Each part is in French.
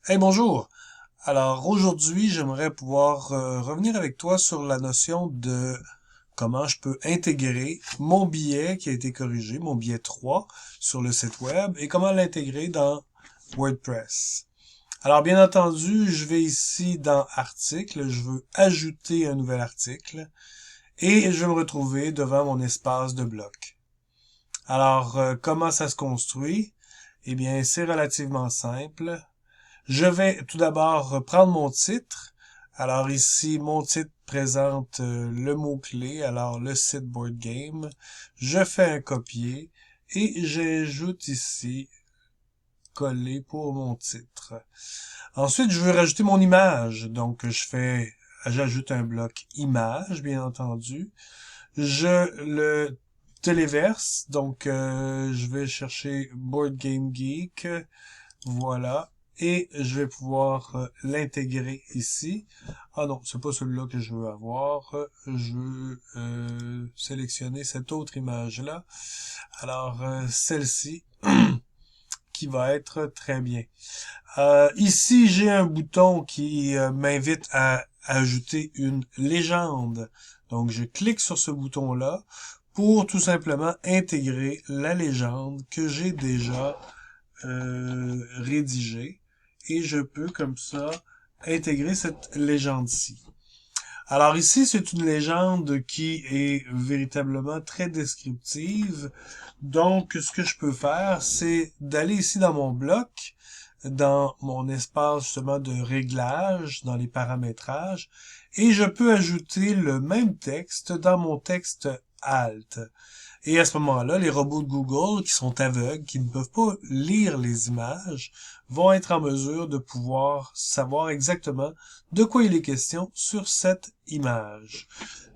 Hey, bonjour. Alors aujourd'hui, j'aimerais pouvoir revenir avec toi sur la notion de comment je peux intégrer mon billet qui a été corrigé, mon billet 3 sur le site web et comment l'intégrer dans WordPress. Alors bien entendu, je vais ici dans Article, je veux ajouter un nouvel article et je vais me retrouver devant mon espace de bloc. Alors comment ça se construit? Eh bien, c'est relativement simple. Je vais tout d'abord prendre mon titre. Alors ici, mon titre présente le mot-clé, alors le site Board Game. Je fais un copier et j'ajoute ici coller pour mon titre. Ensuite, je veux rajouter mon image. Donc, j'ajoute un bloc image, bien entendu. Je le téléverse. Donc, je vais chercher Board Game Geek. Voilà. Et je vais pouvoir l'intégrer ici. Ah non, c'est pas celui-là que je veux avoir. Je veux sélectionner cette autre image-là. Alors, celle-ci, qui va être très bien. Ici, j'ai un bouton qui m'invite à ajouter une légende. Donc, je clique sur ce bouton-là pour tout simplement intégrer la légende que j'ai déjà rédigée. Et je peux comme ça intégrer cette légende-ci. Alors ici, c'est une légende qui est véritablement très descriptive. Donc, ce que je peux faire, c'est d'aller ici dans mon bloc, dans mon espace justement de réglage, dans les paramétrages, et je peux ajouter le même texte dans mon texte Alt. Et à ce moment-là, les robots de Google qui sont aveugles, qui ne peuvent pas lire les images, vont être en mesure de pouvoir savoir exactement de quoi il est question sur cette image.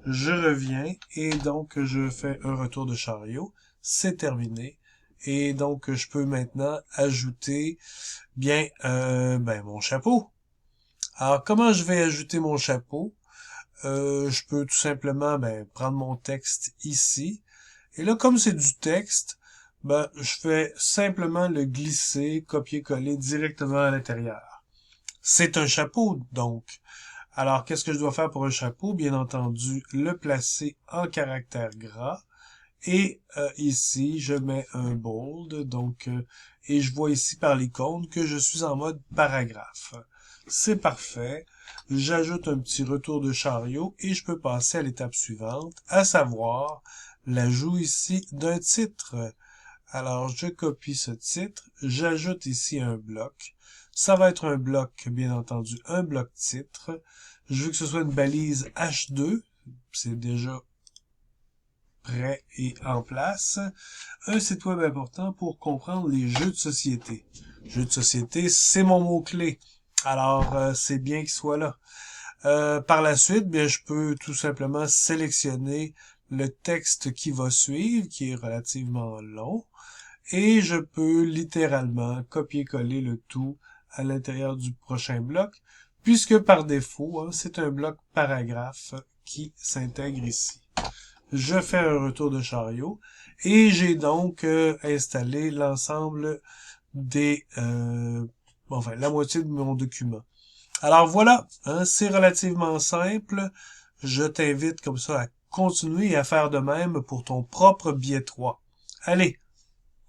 Je reviens et donc je fais un retour de chariot. C'est terminé. Et donc je peux maintenant ajouter mon chapeau. Alors comment je vais ajouter mon chapeau? Je peux tout simplement prendre mon texte ici. Et là, comme c'est du texte, je fais simplement le glisser, copier-coller directement à l'intérieur. C'est un chapeau, donc. Alors, qu'est-ce que je dois faire pour un chapeau? Bien entendu, le placer en caractère gras. Et ici, je mets un bold, et je vois ici par l'icône que je suis en mode paragraphe. C'est parfait. J'ajoute un petit retour de chariot et je peux passer à l'étape suivante, à savoir l'ajout ici d'un titre. Alors, je copie ce titre, j'ajoute ici un bloc. Ça va être un bloc, bien entendu, un bloc titre. Je veux que ce soit une balise H2. C'est déjà prêt et en place. Un site web important pour comprendre les jeux de société. Jeux de société, c'est mon mot-clé. Alors, c'est bien qu'il soit là. Par la suite, bien, je peux tout simplement sélectionner le texte qui va suivre, qui est relativement long, et je peux littéralement copier-coller le tout à l'intérieur du prochain bloc, puisque par défaut, c'est un bloc paragraphe qui s'intègre ici. Je fais un retour de chariot et j'ai donc installé l'ensemble la moitié de mon document. Alors voilà, c'est relativement simple. Je t'invite comme ça à continuer et à faire de même pour ton propre billet 3. Allez,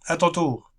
à ton tour.